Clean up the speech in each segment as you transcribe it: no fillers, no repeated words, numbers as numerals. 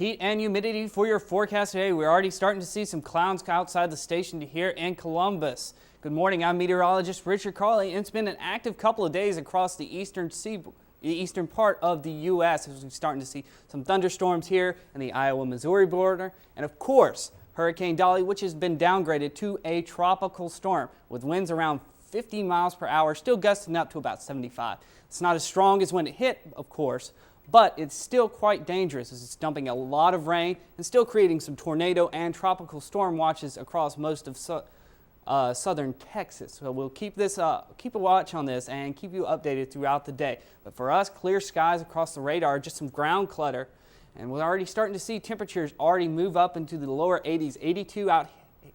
Heat and humidity for your forecast today. We're already starting to see some clouds outside the station here in Columbus. Good morning, I'm meteorologist Richard Carley, and it's been an active couple of days across the eastern part of the U.S. as we're starting to see some thunderstorms here in the Iowa-Missouri border. And of course, Hurricane Dolly, which has been downgraded to a tropical storm with winds around 50 miles per hour, still gusting up to about 75. It's not as strong as when it hit, of course, but it's still quite dangerous as it's dumping a lot of rain and still creating some tornado and tropical storm watches across most of southern Texas. So we'll keep a watch on this and keep you updated throughout the day. But for us, clear skies across the radar, just some ground clutter, and we're already starting to see temperatures already move up into the lower 80s, 82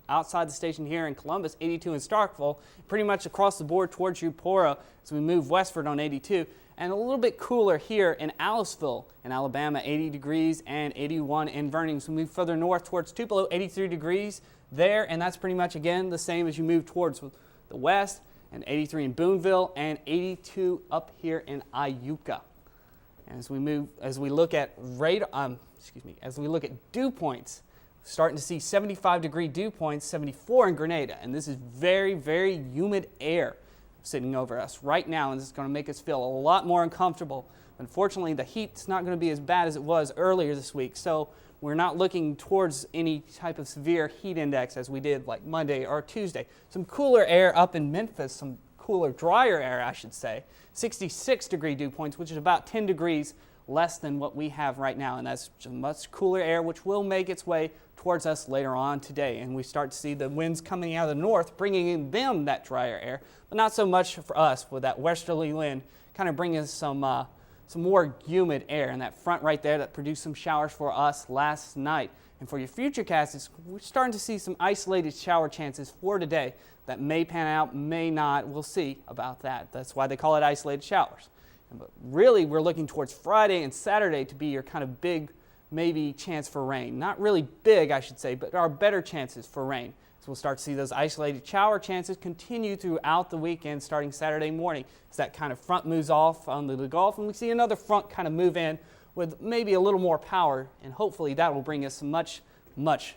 outside the station here in Columbus, 82 in Starkville, pretty much across the board towards Eupora as we move westward on 82. And a little bit cooler here in Aliceville in Alabama, 80 degrees and 81 in Vernon. So we move further north towards Tupelo, 83 degrees there, and that's pretty much again the same as you move towards the west, and 83 in Boonville and 82 up here in Iuka. And as we look at dew points, starting to see 75-degree dew points, 74 in Grenada, and this is very, very humid air sitting over us right now, and this is going to make us feel a lot more uncomfortable. Unfortunately, the heat's not going to be as bad as it was earlier this week, so we're not looking towards any type of severe heat index as we did like Monday or Tuesday. Some cooler air up in Memphis, some cooler, drier air, I should say. 66-degree dew points, which is about 10 degrees less than what we have right now, and that's much cooler air, which will make its way towards us later on today. And we start to see the winds coming out of the north, bringing in them that drier air, but not so much for us with that westerly wind, kind of bringing us some more humid air, and that front right there that produced some showers for us last night. And for your futurecasts, we're starting to see some isolated shower chances for today that may pan out, may not. We'll see about that. That's why they call it isolated showers. But really, we're looking towards Friday and Saturday to be your kind of big, maybe chance for rain. Not really big, I should say, but there are better chances for rain. So we'll start to see those isolated shower chances continue throughout the weekend, starting Saturday morning, as that kind of front moves off onto the Gulf, and we see another front kind of move in with maybe a little more power, and hopefully that will bring us some much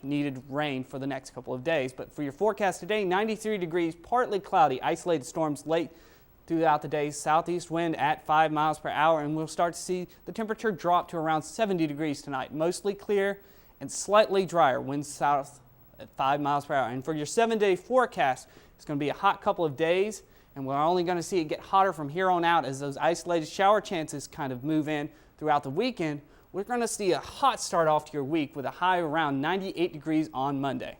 needed rain for the next couple of days. But for your forecast today, 93 degrees, partly cloudy, isolated storms late throughout the day, southeast wind at 5 miles per hour, and we'll start to see the temperature drop to around 70 degrees tonight. Mostly clear and slightly drier, winds south at 5 miles per hour. And for your 7-day forecast, it's going to be a hot couple of days, and we're only going to see it get hotter from here on out as those isolated shower chances kind of move in throughout the weekend. We're going to see a hot start off to your week with a high around 98 degrees on Monday.